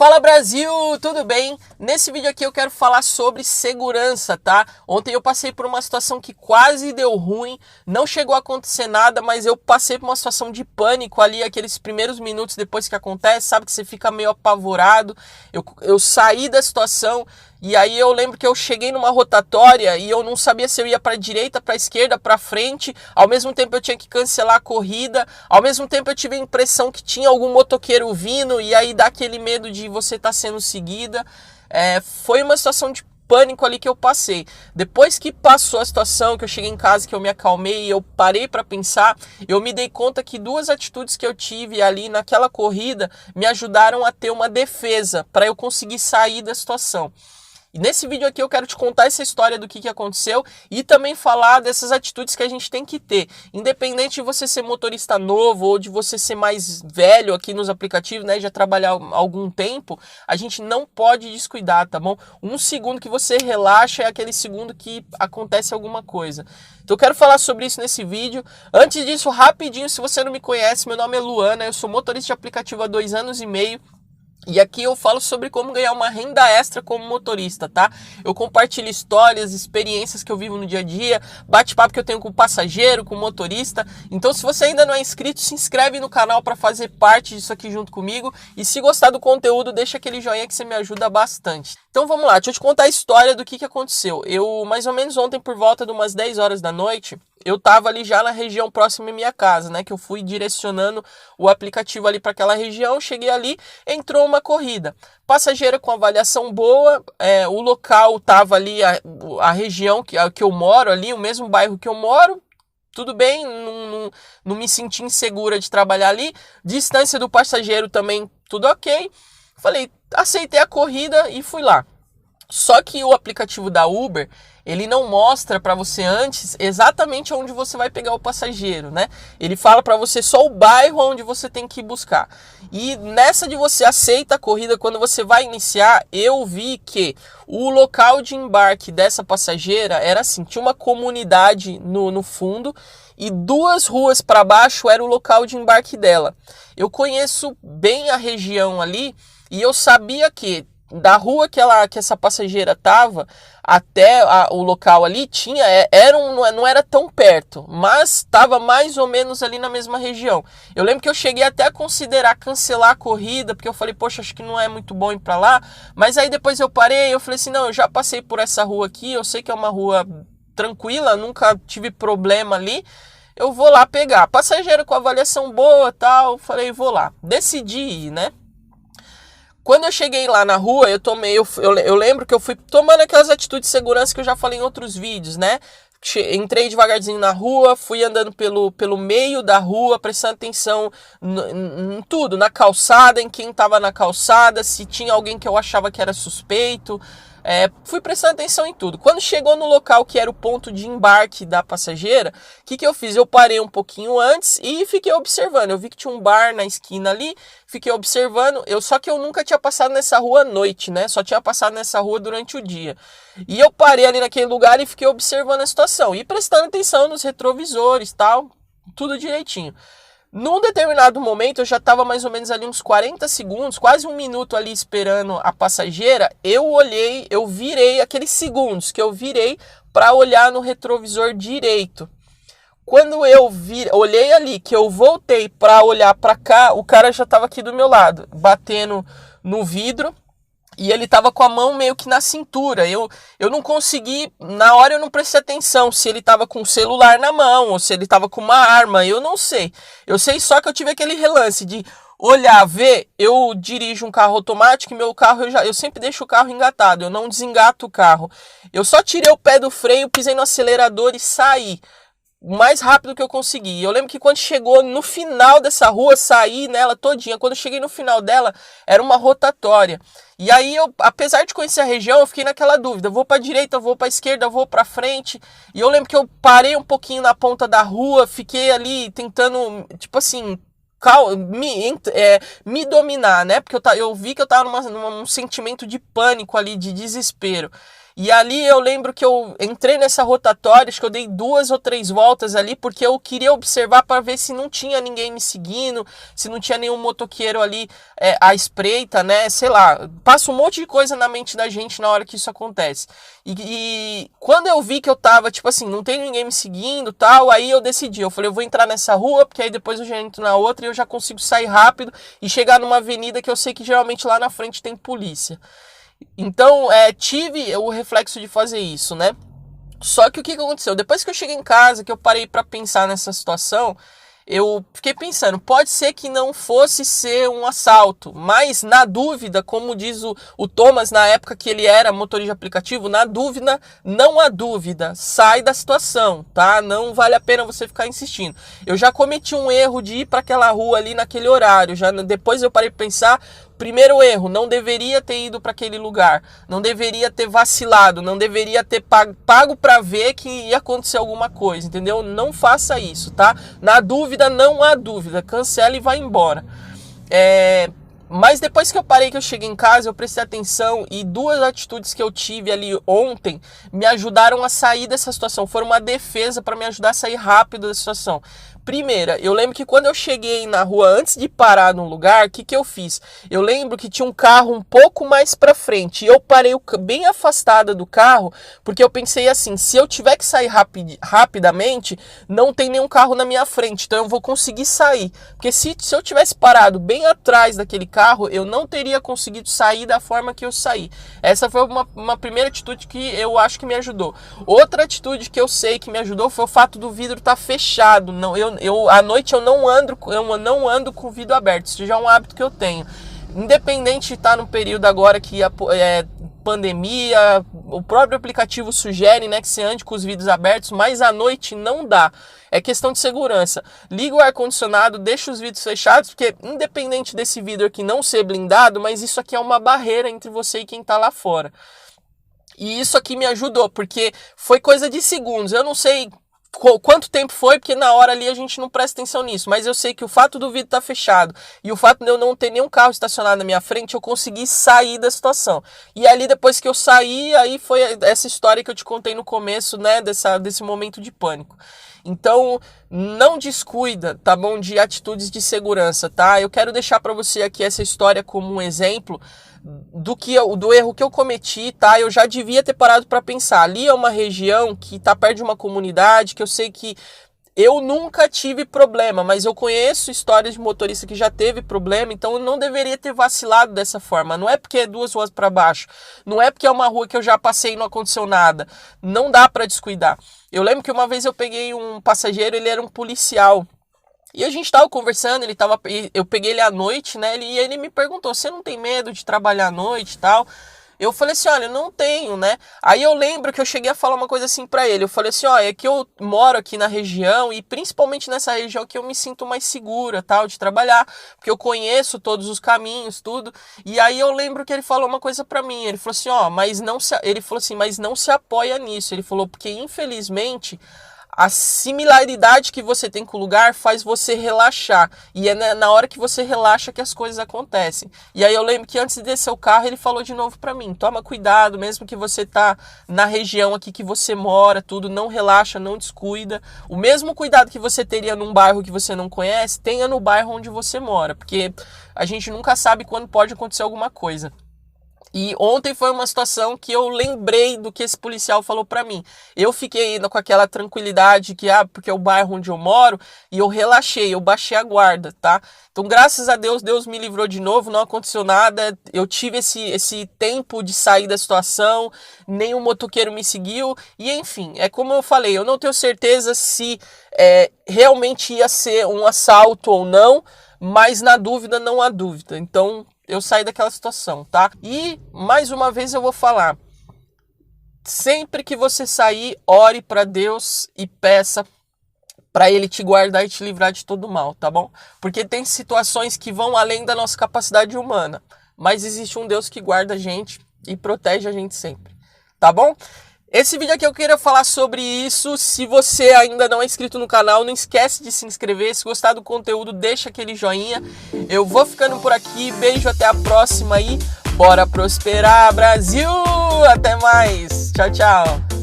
Fala Brasil, tudo bem? Nesse vídeo aqui eu quero falar sobre segurança, tá? Ontem eu passei por uma situação que quase deu ruim, não chegou a acontecer nada, mas eu passei por uma situação de pânico ali, aqueles primeiros minutos depois que acontece, sabe que você fica meio apavorado. Eu saí da situação e aí eu lembro que eu cheguei numa rotatória e eu não sabia se eu ia para a direita, para a esquerda, para frente. Ao mesmo tempo eu tinha que cancelar a corrida, ao mesmo tempo eu tive a impressão que tinha algum motoqueiro vindo e aí dá aquele medo de você estar sendo seguida. Foi uma situação de pânico ali que eu passei. Depois que passou a situação, que eu cheguei em casa, que eu me acalmei e eu parei para pensar, eu me dei conta que duas atitudes que eu tive ali naquela corrida me ajudaram a ter uma defesa para eu conseguir sair da situação. E nesse vídeo aqui eu quero te contar essa história do que aconteceu e também falar dessas atitudes que a gente tem que ter. Independente de você ser motorista novo ou de você ser mais velho aqui nos aplicativos, né, já trabalhar há algum tempo, a gente não pode descuidar, tá bom? Um segundo que você relaxa é aquele segundo que acontece alguma coisa. Então eu quero falar sobre isso nesse vídeo. Antes disso, rapidinho, se você não me conhece, meu nome é Luana, eu sou motorista de aplicativo há 2 anos e meio. E aqui eu falo sobre como ganhar uma renda extra como motorista, tá? Eu compartilho histórias, experiências que eu vivo no dia a dia, bate-papo que eu tenho com o passageiro, com o motorista. Então se você ainda não é inscrito, se inscreve no canal para fazer parte disso aqui junto comigo. E se gostar do conteúdo, deixa aquele joinha que você me ajuda bastante. Então vamos lá, deixa eu te contar a história do que aconteceu. Eu, mais ou menos ontem, por volta de umas 10 horas da noite, eu tava ali já na região próxima à minha casa, né? Que eu fui direcionando o aplicativo ali para aquela região. Cheguei ali, entrou uma corrida. Passageira com avaliação boa, o local tava ali, a região que eu moro ali, o mesmo bairro que eu moro. Tudo bem, não me senti insegura de trabalhar ali. Distância do passageiro também, tudo ok. Falei, aceitei a corrida e fui lá. Só que o aplicativo da Uber, ele não mostra para você antes exatamente onde você vai pegar o passageiro, né? Ele fala para você só o bairro onde você tem que ir buscar. E nessa de você aceita a corrida, quando você vai iniciar, eu vi que o local de embarque dessa passageira era assim, tinha uma comunidade no fundo e 2 ruas para baixo era o local de embarque dela. Eu conheço bem a região ali e eu sabia que da rua que essa passageira estava até o local ali não era tão perto, mas estava mais ou menos ali na mesma região. Eu lembro que eu cheguei até a considerar cancelar a corrida, porque eu falei, poxa, acho que não é muito bom ir para lá, mas aí depois eu parei, eu falei assim, não, eu já passei por essa rua aqui, eu sei que é uma rua tranquila, nunca tive problema ali, eu vou lá pegar. Passageiro com avaliação boa, tal, falei, vou lá. Decidi ir, né? Quando eu cheguei lá na rua, eu lembro que eu fui tomando aquelas atitudes de segurança que eu já falei em outros vídeos, né? Entrei devagarzinho na rua, fui andando pelo meio da rua, prestando atenção em tudo, na calçada, em quem estava na calçada, se tinha alguém que eu achava que era suspeito. Fui prestando atenção em tudo. Quando chegou no local que era o ponto de embarque da passageira, o que eu fiz? Eu parei um pouquinho antes e fiquei observando. Eu vi que tinha um bar na esquina ali, fiquei observando. Só que eu nunca tinha passado nessa rua à noite, né? Só tinha passado nessa rua durante o dia. E eu parei ali naquele lugar e fiquei observando a situação. E prestando atenção nos retrovisores, tal, tudo direitinho. Num determinado momento, eu já estava mais ou menos ali uns 40 segundos, quase 1 minuto ali esperando a passageira. Eu virei aqueles segundos que eu virei para olhar no retrovisor direito. Quando eu olhei ali, que eu voltei para olhar para cá, o cara já estava aqui do meu lado, batendo no vidro. E ele tava com a mão meio que na cintura. Eu não consegui, na hora eu não prestei atenção se ele tava com o celular na mão ou se ele tava com uma arma, eu não sei. Eu sei só que eu tive aquele relance de olhar, ver, eu dirijo um carro automático e meu carro, eu sempre deixo o carro engatado, eu não desengato o carro. Eu só tirei o pé do freio, pisei no acelerador e saí o mais rápido que eu consegui. Eu lembro que quando chegou no final dessa rua, saí nela todinha. Quando eu cheguei no final dela, era uma rotatória. E aí, apesar de conhecer a região, eu fiquei naquela dúvida. Vou para a direita, vou para a esquerda, vou para frente. E eu lembro que eu parei um pouquinho na ponta da rua, fiquei ali tentando, tipo assim, me dominar, né? Porque eu vi que eu tava num sentimento de pânico ali, de desespero. E ali eu lembro que eu entrei nessa rotatória, acho que eu dei 2 ou 3 voltas ali, porque eu queria observar para ver se não tinha ninguém me seguindo, se não tinha nenhum motoqueiro ali à espreita, né? Sei lá, passa um monte de coisa na mente da gente na hora que isso acontece. E quando eu vi que eu tava, tipo assim, não tem ninguém me seguindo, tal, aí eu decidi, eu falei, eu vou entrar nessa rua, porque aí depois eu já entro na outra e eu já consigo sair rápido e chegar numa avenida que eu sei que geralmente lá na frente tem polícia. Então, tive o reflexo de fazer isso, né? Só que o que aconteceu? Depois que eu cheguei em casa, que eu parei para pensar nessa situação, eu fiquei pensando, pode ser que não fosse ser um assalto, mas na dúvida, como diz o Thomas na época que ele era motorista de aplicativo, na dúvida, não há dúvida, sai da situação, tá? Não vale a pena você ficar insistindo. Eu já cometi um erro de ir para aquela rua ali naquele horário, depois eu parei para pensar. Primeiro erro, não deveria ter ido para aquele lugar, não deveria ter vacilado, não deveria ter pago para ver que ia acontecer alguma coisa, entendeu? Não faça isso, tá? Na dúvida, não há dúvida, cancela e vai embora. Mas depois que eu parei, que eu cheguei em casa, eu prestei atenção e 2 atitudes que eu tive ali ontem me ajudaram a sair dessa situação, foram uma defesa para me ajudar a sair rápido da situação. Primeira, eu lembro que quando eu cheguei na rua, antes de parar num lugar, o que eu fiz? Eu lembro que tinha um carro um pouco mais pra frente e eu parei bem afastada do carro, porque eu pensei assim, se eu tiver que sair rapidamente, não tem nenhum carro na minha frente, então eu vou conseguir sair. Porque se eu tivesse parado bem atrás daquele carro, eu não teria conseguido sair da forma que eu saí. Essa foi uma primeira atitude que eu acho que me ajudou. Outra atitude que eu sei que me ajudou foi o fato do vidro estar fechado. À noite eu não ando com o vidro aberto, isso já é um hábito que eu tenho. Independente de estar num período agora que pandemia, o próprio aplicativo sugere, né, que você ande com os vidros abertos, mas à noite não dá. É questão de segurança. Liga o ar-condicionado, deixa os vidros fechados, porque independente desse vidro aqui não ser blindado, mas isso aqui é uma barreira entre você e quem está lá fora. E isso aqui me ajudou, porque foi coisa de segundos. Eu não sei quanto tempo foi, porque na hora ali a gente não presta atenção nisso, mas eu sei que o fato do vidro estar fechado e o fato de eu não ter nenhum carro estacionado na minha frente, eu consegui sair da situação. E ali depois que eu saí, aí foi essa história que eu te contei no começo, né, desse momento de pânico. Então, não descuida, tá bom, de atitudes de segurança, tá? Eu quero deixar para você aqui essa história como um exemplo do erro que eu cometi, tá? Eu já devia ter parado para pensar. Ali é uma região que tá perto de uma comunidade, que eu sei que eu nunca tive problema, mas eu conheço histórias de motorista que já teve problema, então eu não deveria ter vacilado dessa forma. Não é porque é 2 ruas para baixo, não é porque é uma rua que eu já passei e não aconteceu nada. Não dá para descuidar. Eu lembro que uma vez eu peguei um passageiro, ele era um policial. E a gente tava conversando, eu peguei ele à noite, né? E ele me perguntou, você não tem medo de trabalhar à noite e tal? Eu falei assim, olha, eu não tenho, né? Aí eu lembro que eu cheguei a falar uma coisa assim pra ele. Eu falei assim, olha, é que eu moro aqui na região e principalmente nessa região que eu me sinto mais segura, tal, de trabalhar, porque eu conheço todos os caminhos, tudo. E aí eu lembro que ele falou uma coisa pra mim. Ele falou assim, ó, mas não se apoia nisso. Ele falou, porque infelizmente a similaridade que você tem com o lugar faz você relaxar. E é na hora que você relaxa que as coisas acontecem. E aí eu lembro que antes de descer o carro, ele falou de novo pra mim, toma cuidado, mesmo que você tá na região aqui que você mora, tudo, não relaxa, não descuida. O mesmo cuidado que você teria num bairro que você não conhece, tenha no bairro onde você mora. Porque a gente nunca sabe quando pode acontecer alguma coisa. E ontem foi uma situação que eu lembrei do que esse policial falou pra mim. Eu fiquei com aquela tranquilidade que, porque é o bairro onde eu moro, e eu relaxei, eu baixei a guarda, tá? Então, graças a Deus, Deus me livrou de novo, não aconteceu nada, eu tive esse tempo de sair da situação, nenhum motoqueiro me seguiu, e enfim, é como eu falei, eu não tenho certeza se realmente ia ser um assalto ou não, mas na dúvida não há dúvida. Então, eu saí daquela situação, tá? E, mais uma vez eu vou falar, sempre que você sair, ore para Deus e peça para Ele te guardar e te livrar de todo mal, tá bom? Porque tem situações que vão além da nossa capacidade humana, mas existe um Deus que guarda a gente e protege a gente sempre, tá bom? Esse vídeo aqui eu queria falar sobre isso. Se você ainda não é inscrito no canal, não esquece de se inscrever. Se gostar do conteúdo, deixa aquele joinha. Eu vou ficando por aqui. Beijo, até a próxima aí. Bora prosperar, Brasil! Até mais! Tchau, tchau!